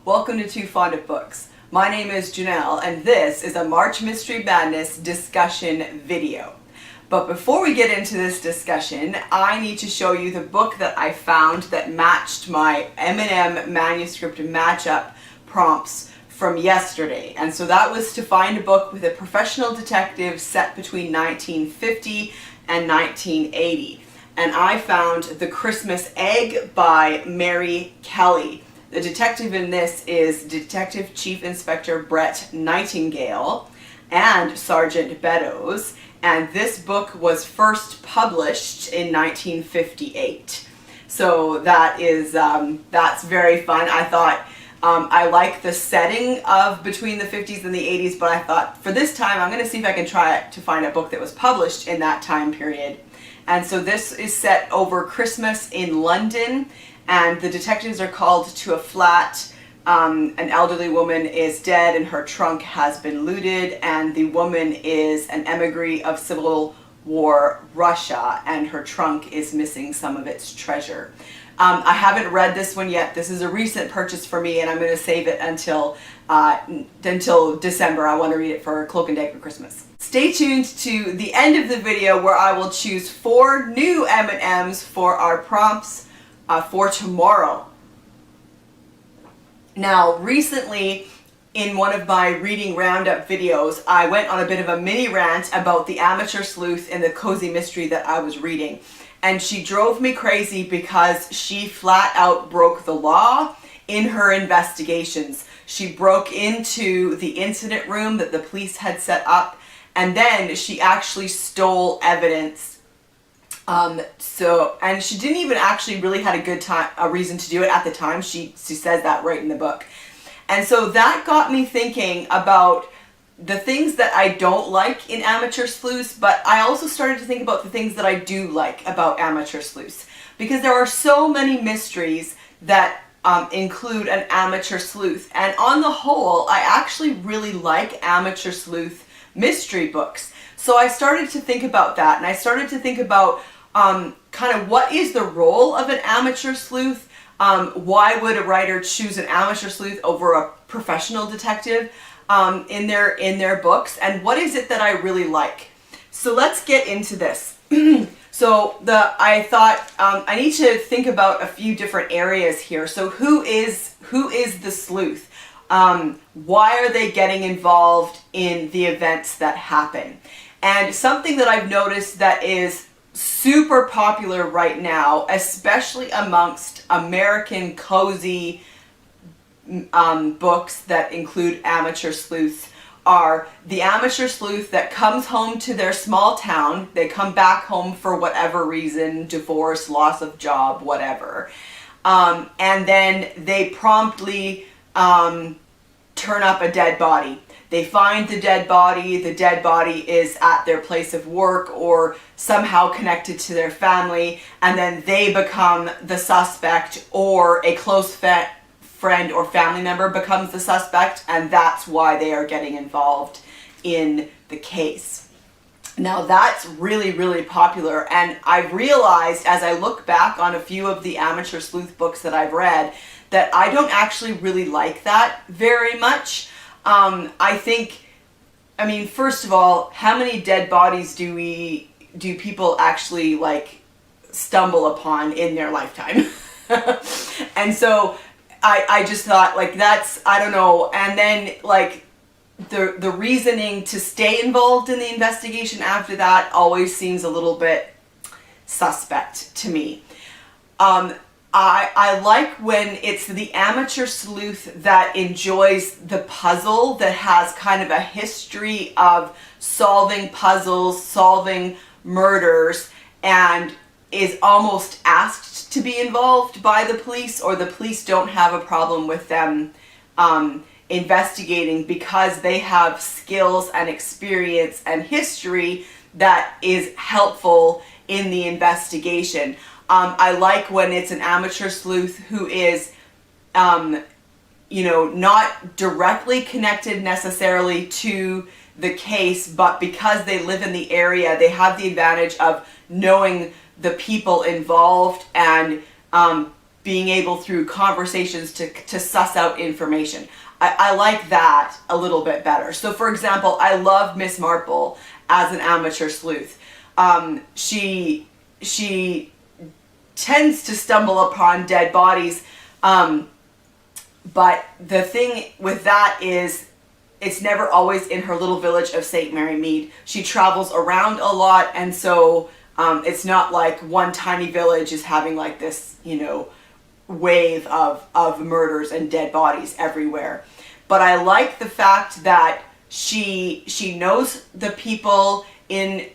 welcome to Too Fond of Books. My name is Janelle and this is a March Mystery Madness discussion video. But before we get into this discussion, I need to show you the book that I found that matched my M&M manuscript matchup prompts from yesterday. And so that was to find a book with a professional detective set between 1950 and 1980. And I found The Christmas Egg by Mary Kelly. The detective in this is Detective Chief Inspector Brett Nightingale and Sergeant Beddoes, and this book was first published in 1958. So that is that's very fun. I thought I like the setting of between the 50s and the 80s, but I thought for this time I'm going to see if I can try to find a book that was published in that time period. And so this is set over Christmas in London, and the detectives are called to a flat. An elderly woman is dead and her trunk has been looted, and the woman is an emigre of Civil War Russia, and her trunk is missing some of its treasure. I haven't read this one yet. This is a recent purchase for me, and I'm going to save it until December. I want to read it for Cloak and Dagger Christmas. Stay tuned to the end of the video where I will choose 4 new M&Ms for our prompts for tomorrow. Now, recently, in one of my reading roundup videos, I went on a bit of a mini rant about the Amateur Sleuth and the cozy mystery that I was reading. And she drove me crazy because she flat out broke the law in her investigations. She broke into the incident room that the police had set up, and then she actually stole evidence. And she didn't even actually really had a reason to do it at the time. She says that right in the book. And so that got me thinking about the things that I don't like in amateur sleuths, but I also started to think about the things that I do like about amateur sleuths, because there are so many mysteries that include an amateur sleuth. And on the whole, I actually really like amateur sleuth mystery books. So I started to think about that, and I started to think about kind of what is the role of an amateur sleuth? Why would a writer choose an amateur sleuth over a professional detective in their books? And what is it that I really like? So let's get into this. I thought I need to think about a few different areas here. So who is the sleuth? Why are they getting involved in the events that happen? And something that I've noticed that is super popular right now, especially amongst American cozy books that include amateur sleuths, are the amateur sleuth that comes home to their small town. They come back home for whatever reason, divorce, loss of job, whatever. And then they promptly turn up a dead body. They find the dead body is at their place of work or somehow connected to their family, and then they become the suspect, or a close friend or family member becomes the suspect, and that's why they are getting involved in the case. Now that's really, really popular, and I've realized as I look back on a few of the amateur sleuth books that I've read that I don't actually really like that very much. I mean, first of all, how many dead bodies do people actually like stumble upon in their lifetime? And so I just thought, like, that's, I don't know. And then like the reasoning to stay involved in the investigation after that always seems a little bit suspect to me. I like when it's the amateur sleuth that enjoys the puzzle, that has kind of a history of solving puzzles, solving murders, and is almost asked to be involved by the police, or the police don't have a problem with them investigating because they have skills and experience and history that is helpful in the investigation. I like when it's an amateur sleuth who is, not directly connected necessarily to the case, but because they live in the area, they have the advantage of knowing the people involved and being able through conversations to suss out information. I like that a little bit better. So for example, I love Miss Marple as an amateur sleuth. She tends to stumble upon dead bodies, but the thing with that is it's never always in her little village of St. Mary Mead. She travels around a lot, and so it's not like one tiny village is having like this, wave of murders and dead bodies everywhere. But I like the fact that she knows the people in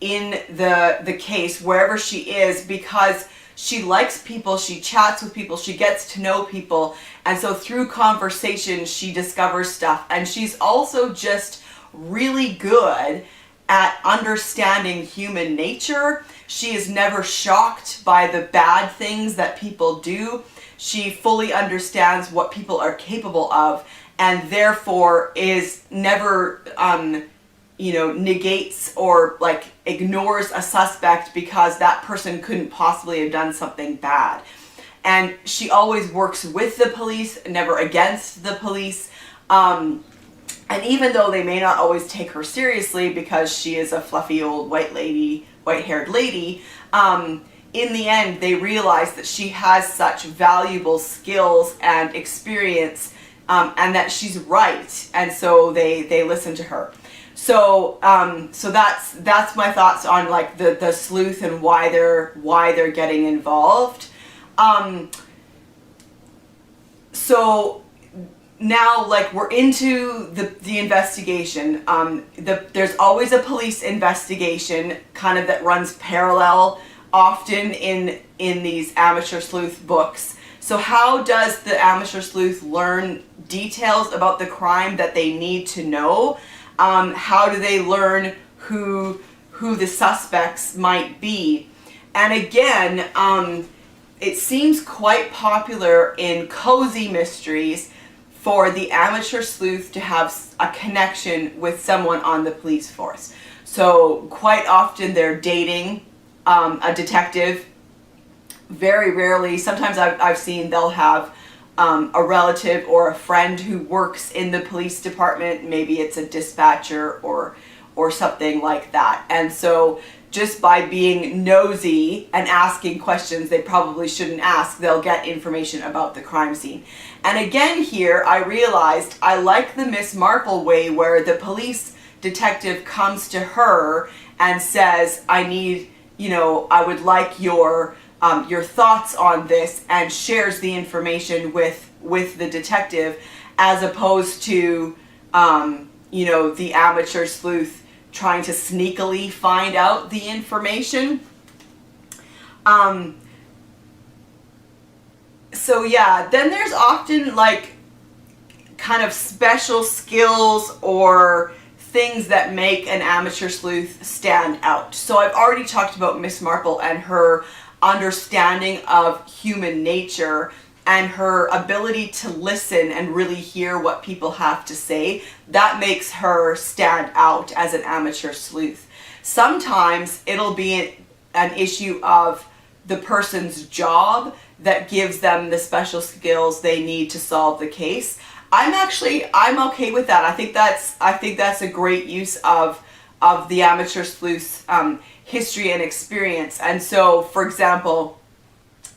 the case wherever she is, because she likes people, she chats with people, she gets to know people, and so through conversation she discovers stuff. And she's also just really good at understanding human nature. She is never shocked by the bad things that people do. She fully understands what people are capable of, and therefore is never negates or like ignores a suspect because that person couldn't possibly have done something bad. And she always works with the police, never against the police. And even though they may not always take her seriously because she is a fluffy old white-haired lady, in the end they realize that she has such valuable skills and experience, and that she's right, and so they listen to her. So that's my thoughts on like the sleuth and why they're getting involved. So now, like, we're into the investigation. There's always a police investigation kind of that runs parallel often in these amateur sleuth books. So how does the amateur sleuth learn details about the crime that they need to know? How do they learn who the suspects might be? And again, it seems quite popular in cozy mysteries for the amateur sleuth to have a connection with someone on the police force. So quite often they're dating a detective. Very rarely, sometimes I've seen they'll have a relative or a friend who works in the police department. Maybe it's a dispatcher or something like that. And so just by being nosy and asking questions they probably shouldn't ask, they'll get information about the crime scene. And again here, I realized I like the Miss Marple way, where the police detective comes to her and says, I would like your thoughts on this, and shares the information with the detective, as opposed to, the amateur sleuth trying to sneakily find out the information. So yeah, then there's often like kind of special skills or things that make an amateur sleuth stand out. So I've already talked about Miss Marple and her understanding of human nature and her ability to listen and really hear what people have to say. That makes her stand out as an amateur sleuth. Sometimes it'll be an issue of the person's job that gives them the special skills they need to solve the case. I'm okay with that. I think that's a great use of the amateur sleuth's history and experience. And so, for example,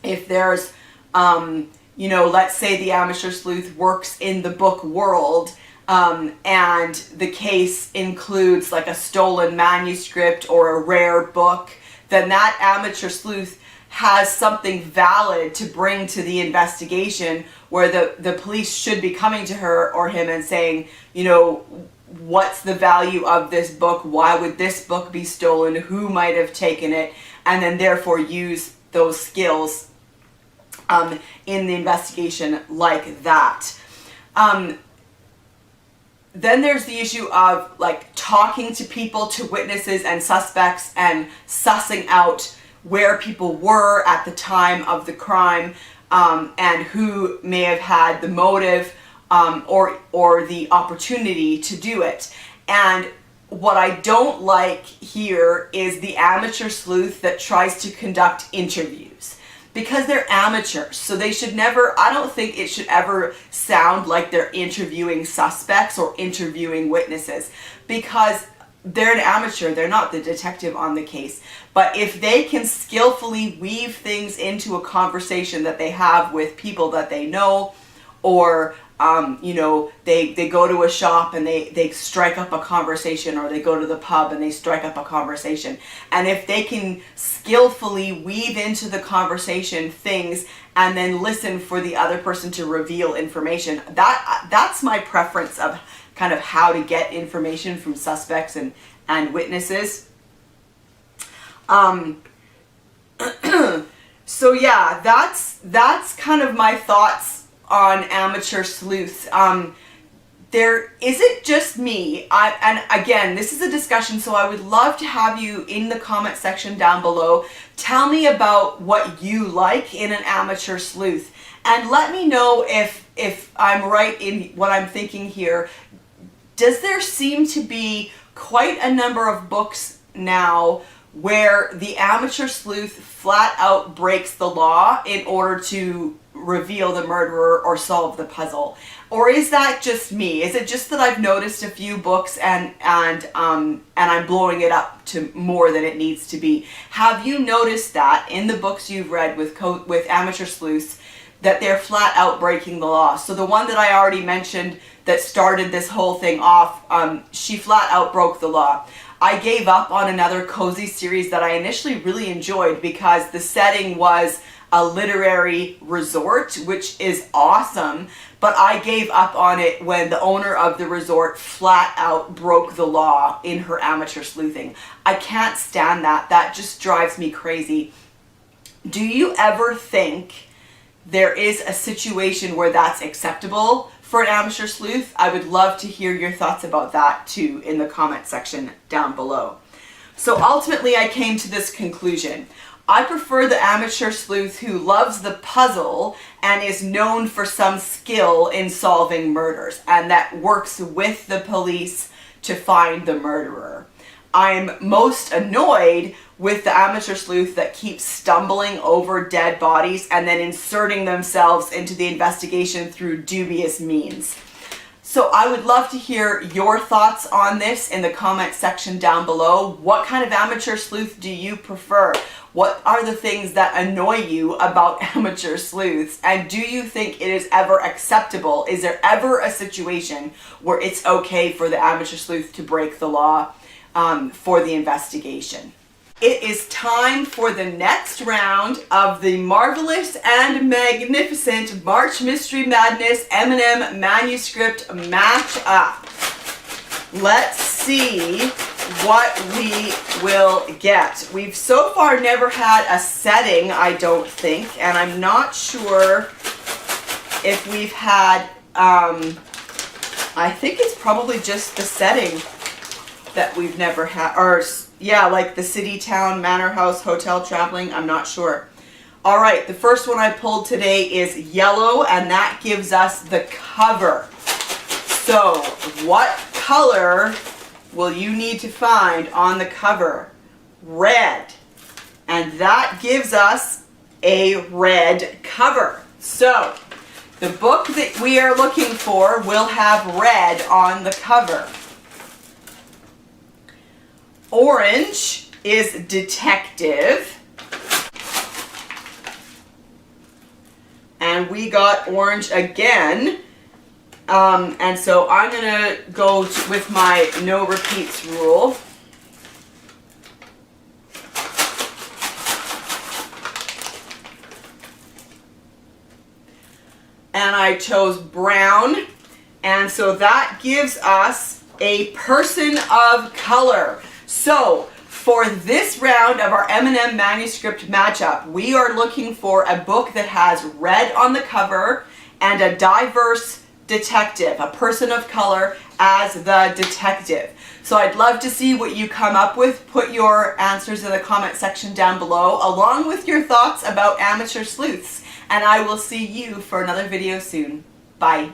if there's let's say the amateur sleuth works in the book world, and the case includes like a stolen manuscript or a rare book, then that amateur sleuth has something valid to bring to the investigation, where the police should be coming to her or him and saying, what's the value of this book? Why would this book be stolen? Who might have taken it? And then therefore use those skills in the investigation like that. Then there's the issue of like talking to people, to witnesses and suspects, and sussing out where people were at the time of the crime, and who may have had the motive or the opportunity to do it. And what I don't like here is the amateur sleuth that tries to conduct interviews. because they're amateurs. So they should never, I don't think it should ever sound like they're interviewing suspects or interviewing witnesses, because they're an amateur, they're not the detective on the case. But if they can skillfully weave things into a conversation that they have with people that they know, or you know, they go to a shop and they strike up a conversation, or they go to the pub and they strike up a conversation. And if they can skillfully weave into the conversation things and then listen for the other person to reveal information, that's my preference of kind of how to get information from suspects and witnesses. So yeah, that's kind of my thoughts on Amateur Sleuth. Is it just me? And again, this is a discussion, so I would love to have you in the comment section down below. Tell me about what you like in an Amateur Sleuth, and let me know if I'm right in what I'm thinking here. Does there seem to be quite a number of books now where the Amateur Sleuth flat out breaks the law in order to reveal the murderer or solve the puzzle? Or is that just me? Is it just that I've noticed a few books and I'm blowing it up to more than it needs to be? Have you noticed that in the books you've read with Amateur Sleuths, that they're flat out breaking the law? So the one that I already mentioned that started this whole thing off, she flat out broke the law. I gave up on another cozy series that I initially really enjoyed because the setting was a literary resort, which is awesome, but I gave up on it when the owner of the resort flat out broke the law in her amateur sleuthing. I can't stand that. That just drives me crazy. Do you ever think there is a situation where that's acceptable for an amateur sleuth? I would love to hear your thoughts about that too in the comment section down below. So ultimately I came to this conclusion. I prefer the amateur sleuth who loves the puzzle and is known for some skill in solving murders and that works with the police to find the murderer. I'm most annoyed with the amateur sleuth that keeps stumbling over dead bodies and then inserting themselves into the investigation through dubious means. So I would love to hear your thoughts on this in the comment section down below. What kind of amateur sleuth do you prefer? What are the things that annoy you about amateur sleuths? And do you think it is ever acceptable? Is there ever a situation where it's okay for the amateur sleuth to break the law for the investigation? It is time for the next round of the marvelous and magnificent March Mystery Madness M&M manuscript match-up. Let's see what we will get. We've so far never had a setting, I don't think, and I'm not sure if we've had, I think it's probably just the setting that we've never had, or yeah, like the city, town, manor house, hotel, traveling, I'm not sure. All right, the first one I pulled today is yellow, and that gives us the cover. So what color will you need to find on the cover? Red. And that gives us a red cover. So the book that we are looking for will have red on the cover. Orange is detective. And we got orange again. And so I'm going to go with my no repeats rule. And I chose brown. And so that gives us a person of color. So for this round of our M&M manuscript matchup, we are looking for a book that has red on the cover and a diverse detective, a person of color as the detective. So I'd love to see what you come up with. Put your answers in the comment section down below, along with your thoughts about amateur sleuths. And I will see you for another video soon. Bye.